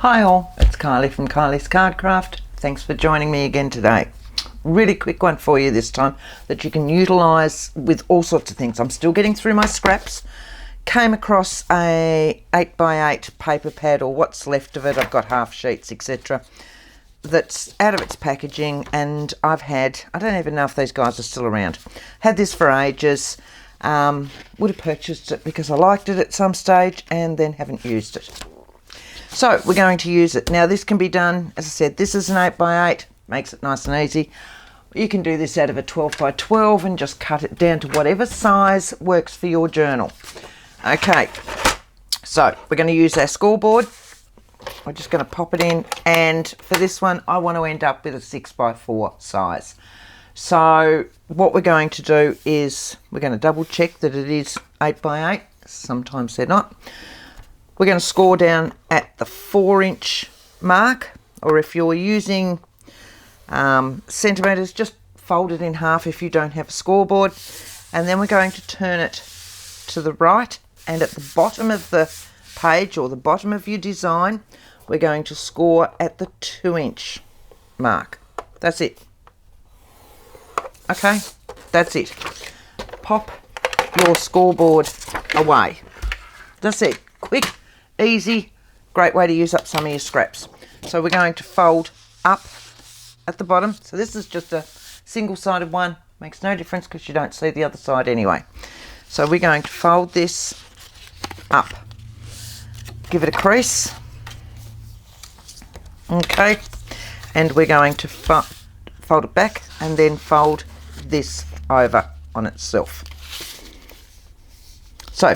Hi all, it's Kylie from Kylie's Cardcraft. Thanks for joining me again today. Really quick one for you this time that you can utilise with all sorts of things. I'm still getting through my scraps. Came across a 8x8 paper pad, or what's left of it. I've got half sheets, etc. That's out of its packaging, and I've had, I don't even know if these guys are still around. Had this for ages. Would have purchased it because I liked it at some stage and then haven't used it. So we're going to use it. Now this can be done, as I said, this is an 8x8, makes it nice and easy. You can do this out of a 12x12 and just cut it down to whatever size works for your journal. Okay, so we're going to use our scoreboard. We're just going to pop it in, and for this one I want to end up with a 6x4 size. So what we're going to do is we're going to double check that it is 8x8, sometimes they're not. We're going to score down at the 4-inch mark, or if you're using centimetres, just fold it in half if you don't have a scoreboard. And then we're going to turn it to the right, and at the bottom of the page, or the bottom of your design, we're going to score at the 2-inch mark. That's it. Okay, that's it. Pop your scoreboard away. That's it. Quick, easy, great way to use up some of your scraps. So we're going to fold up at the bottom. So this is just a single-sided one. Makes no difference because you don't see the other side anyway. So we're going to fold this up. Give it a crease. Okay. And we're going to fold it back and then fold this over on itself. So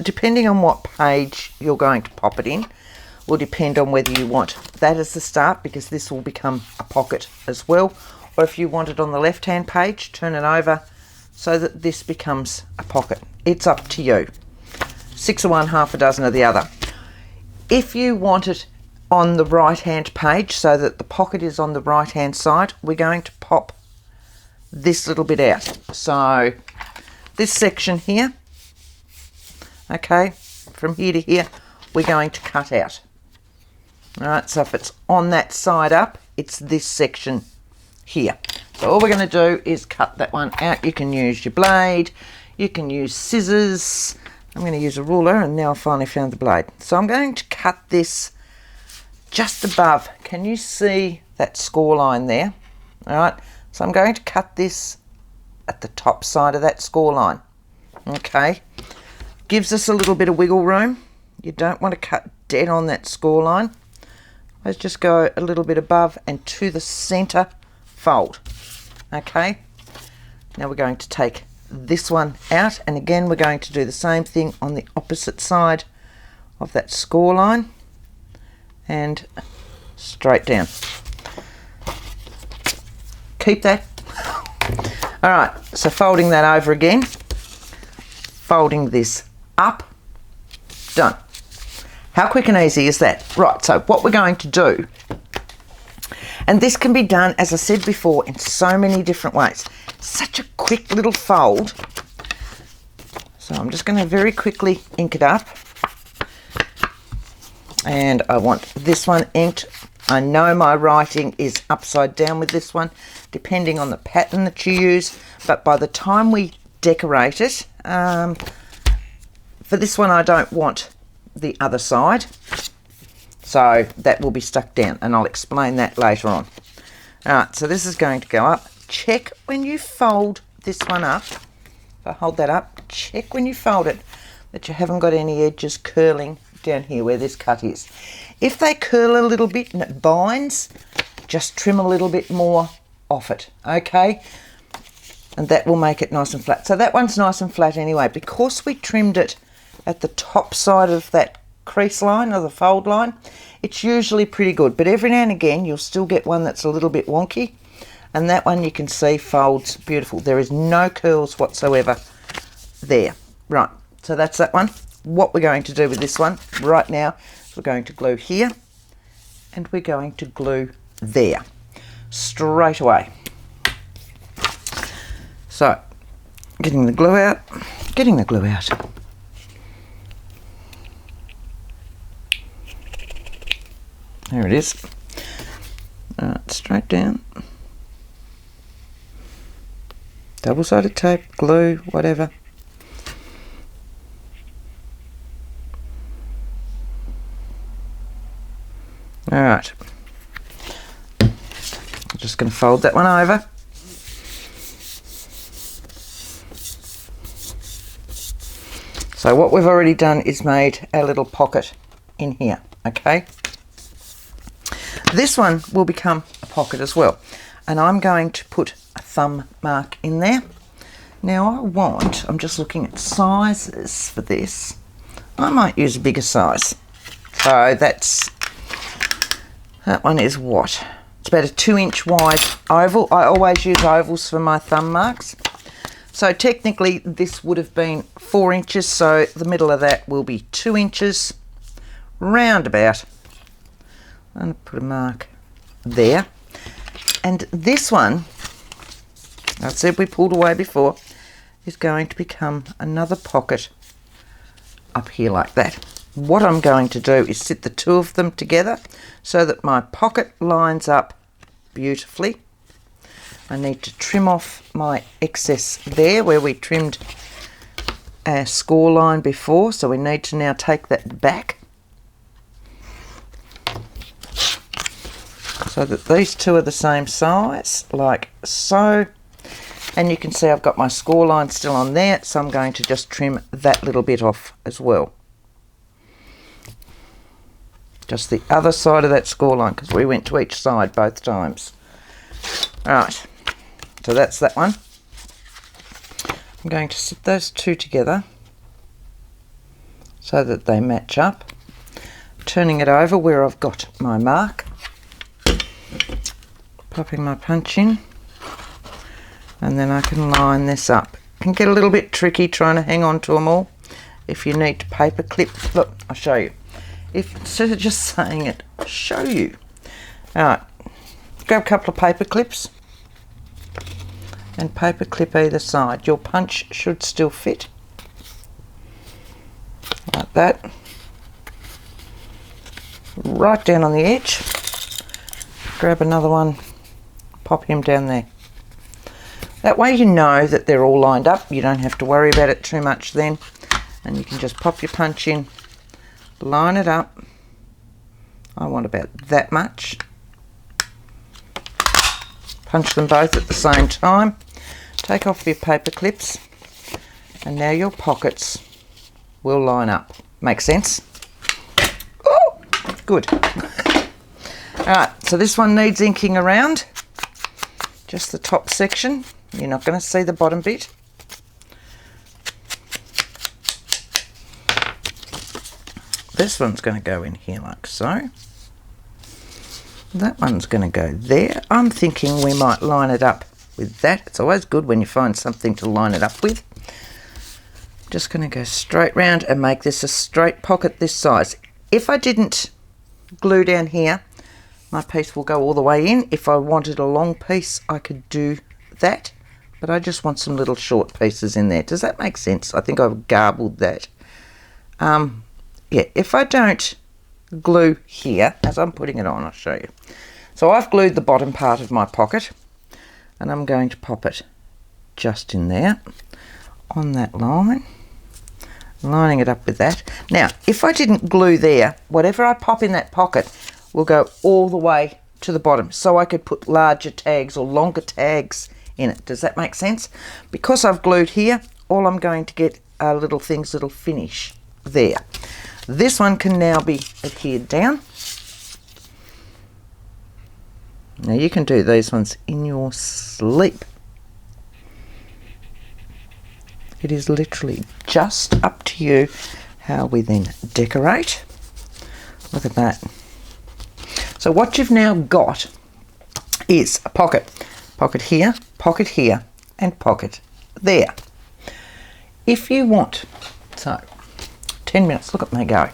depending on what page you're going to pop it in, will depend on whether you want that as the start, because this will become a pocket as well, or if you want it on the left hand page, turn it over so that this becomes a pocket. It's up to you. 6 of one, half a dozen of the other. If you want it on the right hand page so that the pocket is on the right hand side, we're going to pop this little bit out. So this section here, okay, from here to here, we're going to cut out. All right, so if it's on that side up, it's this section here. So all we're going to do is cut that one out. You can use your blade, you can use scissors. I'm going to use a ruler, and now I finally found the blade. So I'm going to cut this just above. Can you see that score line there? All right, so I'm going to cut this at the top side of that score line. Okay. Gives us a little bit of wiggle room. You don't want to cut dead on that score line. Let's just go a little bit above and to the center fold. Okay, now we're going to take this one out, and again we're going to do the same thing on the opposite side of that score line and straight down. Keep that. All right, so folding that over again, folding this up, done. How quick and easy is that? Right, so what we're going to do, and this can be done, as I said before, in so many different ways. Such a quick little fold. So I'm just going to very quickly ink it up. And I want this one inked. I know my writing is upside down with this one, depending on the pattern that you use. But by the time we decorate it, for this one I don't want the other side, so that will be stuck down, and I'll explain that later on. Alright, so this is going to go up. Check when you fold this one up. If I hold that up, check when you fold it that you haven't got any edges curling down here where this cut is. If they curl a little bit and it binds, just trim a little bit more off it, okay? And that will make it nice and flat. So that one's nice and flat anyway. Because we trimmed it at the top side of that crease line or the fold line, it's usually pretty good. But every now and again, you'll still get one that's a little bit wonky. And that one you can see folds beautiful. There is no curls whatsoever there. Right, so that's that one. What we're going to do with this one right now is we're going to glue here and we're going to glue there straight away. So, getting the glue out. There it is. Straight down. Double-sided tape, glue, whatever. Alright. I'm just going to fold that one over. So what we've already done is made our little pocket in here, okay? This one will become a pocket as well. And I'm going to put a thumb mark in there. Now I'm just looking at sizes for this. I might use a bigger size. So that one is what? It's about a 2-inch wide oval. I always use ovals for my thumb marks. So technically this would have been 4 inches, so the middle of that will be 2 inches, round about. I'm going to put a mark there. And this one, I said we pulled away before, is going to become another pocket up here like that. What I'm going to do is sit the two of them together so that my pocket lines up beautifully. I need to trim off my excess there where we trimmed our score line before, so we need to now take that back so that these two are the same size, like so. And you can see I've got my score line still on there, so I'm going to just trim that little bit off as well. Just the other side of that score line, because we went to each side both times. Alright, so that's that one. I'm going to sit those two together so that they match up. Turning it over where I've got my mark. Popping my punch in. And then I can line this up. It can get a little bit tricky trying to hang on to them all. If you need to paper clip, look, I'll show you. If instead of just saying it, show you. Alright, grab a couple of paper clips and paper clip either side. Your punch should still fit. Like that. Right down on the edge. Grab another one, pop him down there. That way you know that they're all lined up. You don't have to worry about it too much then. And you can just pop your punch in, line it up. I want about that much. Punch them both at the same time. Take off your paper clips. And now your pockets will line up. Make sense? Oh, good. Alright, so this one needs inking around. Just the top section. You're not going to see the bottom bit. This one's going to go in here like so. That one's going to go there. I'm thinking we might line it up with that. It's always good when you find something to line it up with. Just going to go straight round and make this a straight pocket this size. If I didn't glue down here, my piece will go all the way in. If I wanted a long piece, I could do that. But I just want some little short pieces in there. Does that make sense? I think I've garbled that. Yeah, if I don't glue here, as I'm putting it on, I'll show you. So I've glued the bottom part of my pocket, and I'm going to pop it just in there, on that line, lining it up with that. Now, if I didn't glue there, whatever I pop in that pocket will go all the way to the bottom, so I could put larger tags or longer tags in it. Does that make sense? Because I've glued here, all I'm going to get are little things that'll finish there. This one can now be adhered down. Now you can do these ones in your sleep. It is literally just up to you how we then decorate. Look at that. So what you've now got is a pocket. Pocket here, and pocket there. If you want, so 10 minutes, look at me go.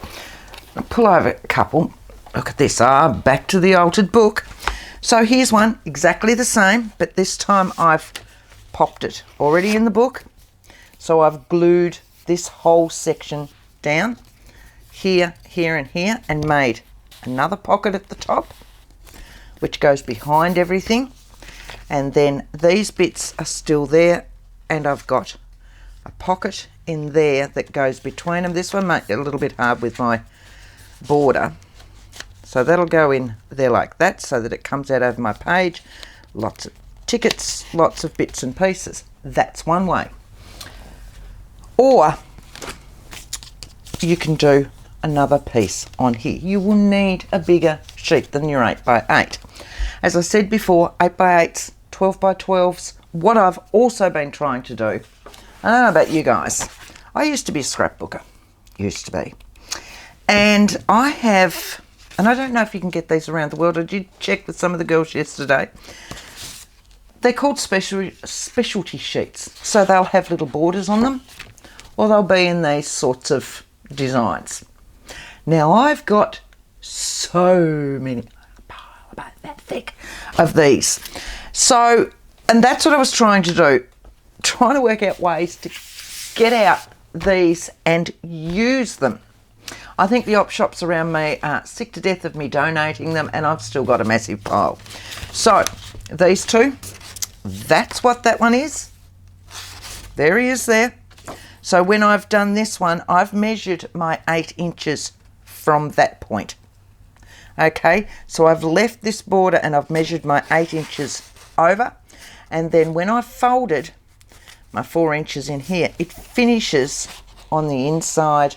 I'll pull over a couple. Look at this, back to the altered book. So here's one, exactly the same, but this time I've popped it already in the book. So I've glued this whole section down, here, here, and here, and made another pocket at the top, which goes behind everything. And then these bits are still there, and I've got a pocket in there that goes between them. This one might get a little bit hard with my border, so that'll go in there like that, so that it comes out over my page. Lots of tickets, lots of bits and pieces. That's one way. Or you can do another piece on here. You will need a bigger sheet than your 8x8. As I said before, 8x8s, 12x12s. What I've also been trying to do, I don't know about you guys, I used to be a scrapbooker, used to be. And I have, and I don't know if you can get these around the world. I did check with some of the girls yesterday. They're called specialty sheets. So they'll have little borders on them, or they'll be in these sorts of designs. Now I've got so many, about that thick, of these. So, and that's what I was trying to do, trying to work out ways to get out these and use them. I think the op shops around me are sick to death of me donating them, and I've still got a massive pile. So these two, that's what that one is. There he is there. So when I've done this one, I've measured my 8 inches from that point. Okay, so I've left this border and I've measured my 8 inches over, and then when I've folded my 4 inches in here, it finishes on the inside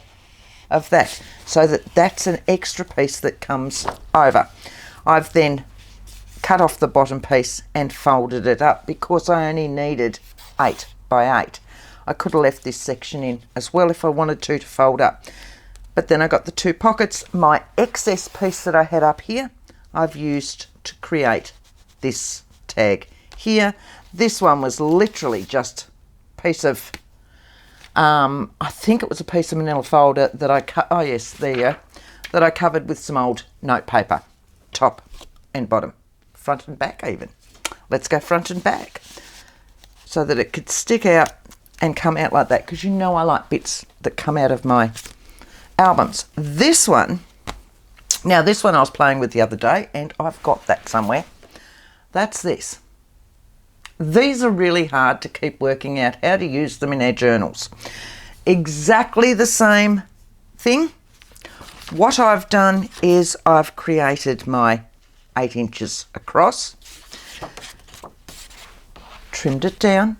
of that, so that's an extra piece that comes over. I've then cut off the bottom piece and folded it up because I only needed 8x8. I could have left this section in as well if I wanted to fold up. But then I got the 2 pockets. My excess piece that I had up here, I've used to create this tag here. This one was literally just a piece of, I think it was a piece of manila folder that I cut, oh yes, there you go, that I covered with some old note paper, top and bottom, front and back even. Let's go front and back, so that it could stick out and come out like that, because you know I like bits that come out of my albums. This one, now this one I was playing with the other day, and I've got that somewhere. That's this. These are really hard to keep working out how to use them in our journals. Exactly the same thing. What I've done is I've created my 8 inches across, trimmed it down,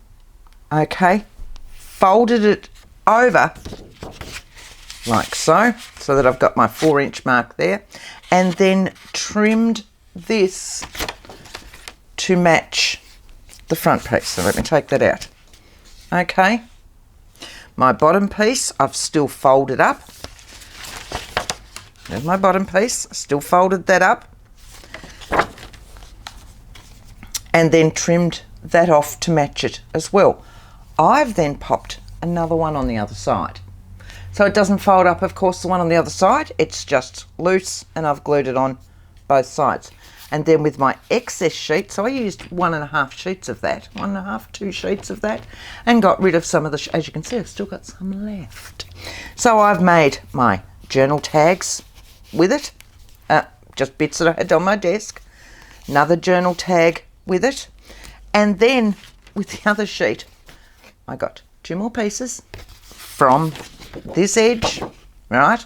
okay, folded it over like so, so that I've got my 4 inch mark there, and then trimmed this to match the front piece. So let me take that out. Okay, my bottom piece I've still folded up. There's my bottom piece, still folded that up, and then trimmed that off to match it as well. I've then popped another one on the other side, so it doesn't fold up, of course, the one on the other side, it's just loose, and I've glued it on both sides. And then with my excess sheet, so I used 1.5 sheets of that, 1.5, 2 sheets of that, and got rid of some of the, as you can see, I've still got some left. So I've made my journal tags with it, just bits that I had on my desk, another journal tag with it, and then with the other sheet, I got 2 more pieces from this edge, right,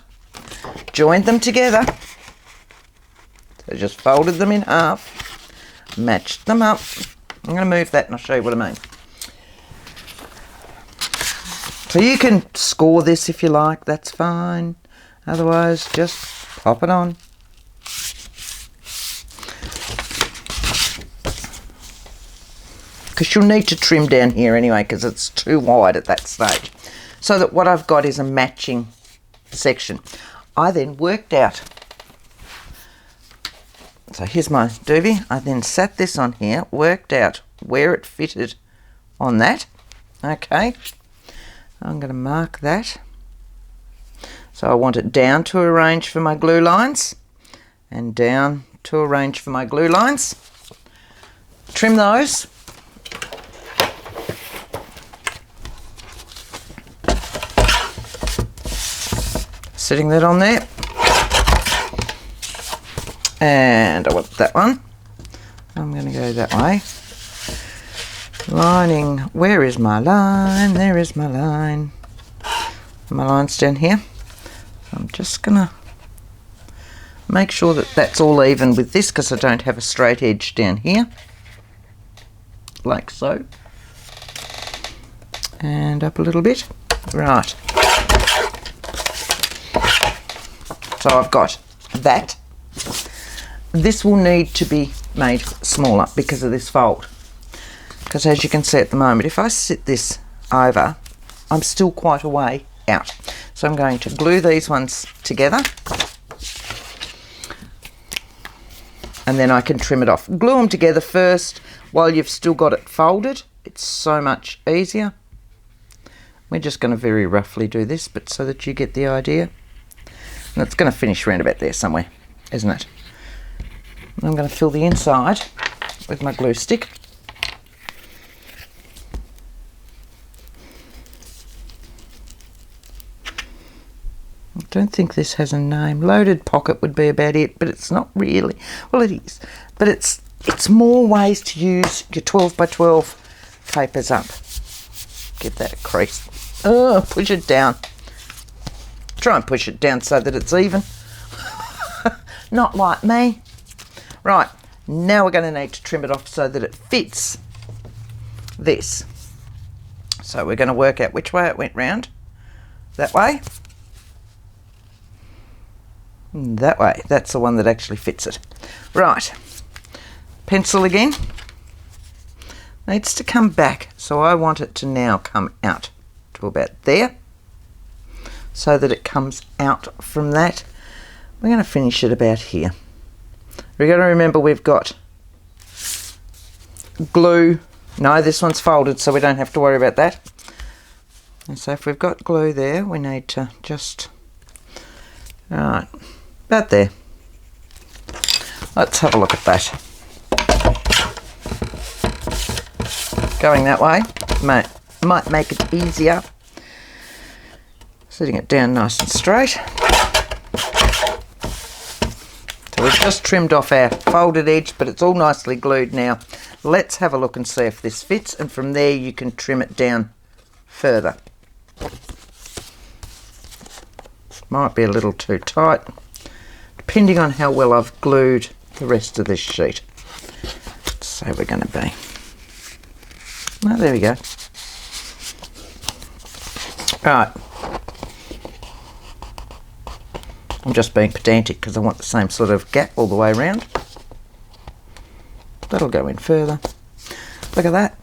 joined them together. So just folded them in half, matched them up. I'm going to move that and I'll show you what I mean. So you can score this if you like, that's fine. Otherwise, just pop it on. Because you'll need to trim down here anyway, because it's too wide at that stage. So that what I've got is a matching section. I then worked out, so here's my doobie. I then sat this on here, worked out where it fitted on that. Okay, I'm going to mark that. So I want it down to arrange for my glue lines, and down to arrange for my glue lines. Trim those. Sitting that on there. And I want that one. I'm going to go that way. Lining, where is my line? There is my line. My line's down here. I'm just going to make sure that that's all even with this because I don't have a straight edge down here. Like so. And up a little bit. Right. So I've got that. This will need to be made smaller because of this fold. Because as you can see at the moment, if I sit this over, I'm still quite a way out. So I'm going to glue these ones together. And then I can trim it off. Glue them together first while you've still got it folded. It's so much easier. We're just going to very roughly do this, but so that you get the idea. And it's going to finish around about there somewhere, isn't it? And I'm going to fill the inside with my glue stick. I don't think this has a name. Loaded pocket would be about it, but it's not really. Well, it is, but it's more ways to use your 12 by 12 papers up. Give that a crease. Oh, push it down. Try and push it down so that it's even. Not like me. Right, now we're going to need to trim it off so that it fits this. So we're going to work out which way it went round. That way. That way. That's the one that actually fits it. Right. Pencil again. Needs to come back. So I want it to now come out to about there. So that it comes out from that. We're going to finish it about here. We've got to remember we've got glue. No, this one's folded, so we don't have to worry about that. And so if we've got glue there, we need to just... Right, about there. Let's have a look at that. Going that way might make it easier. Sitting it down nice and straight. So we've just trimmed off our folded edge, but it's all nicely glued now. Let's have a look and see if this fits, and from there you can trim it down further. Might be a little too tight, depending on how well I've glued the rest of this sheet. So we're going to be. Oh, there we go. Right. I'm just being pedantic because I want the same sort of gap all the way around. That'll go in further. Look at that.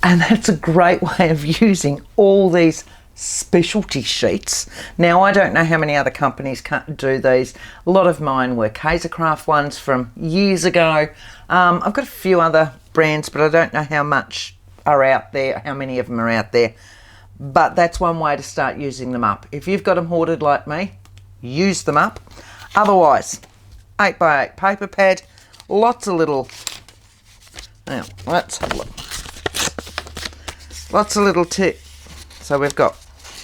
And that's a great way of using all these specialty sheets. Now, I don't know how many other companies can't do these. A lot of mine were Kaisercraft ones from years ago. I've got a few other brands, but I don't know how much are out there, how many of them are out there. But that's one way to start using them up. If you've got them hoarded like me, use them up. Otherwise, 8x8 paper pad, lots of little... Now, let's have a look. Lots of little So we've got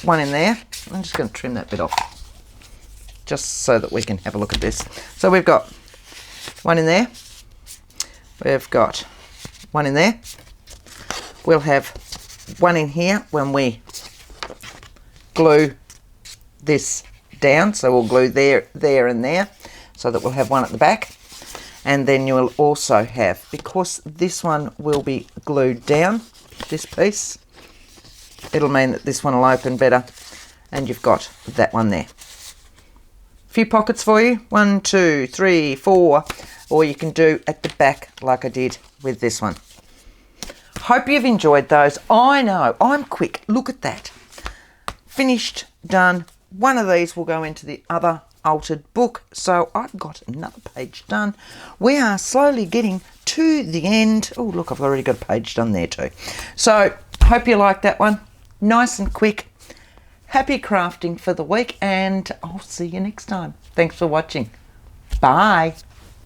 one in there. I'm just going to trim that bit off, just so that we can have a look at this. So we've got one in there. We've got one in there. We'll have one in here when we glue this down. So we'll glue there, there and there, so that we'll have one at the back. And then you will also have, because this one will be glued down, this piece, it'll mean that this one will open better, and you've got that one there. A few pockets for you, 1, 2, 3, 4, or you can do at the back like I did with this one. Hope you've enjoyed those. I know, I'm quick. Look at that. Finished, done. One of these will go into the other altered book. So I've got another page done. We are slowly getting to the end. Oh, look, I've already got a page done there too. So hope you like that one. Nice and quick. Happy crafting for the week, and I'll see you next time. Thanks for watching. Bye.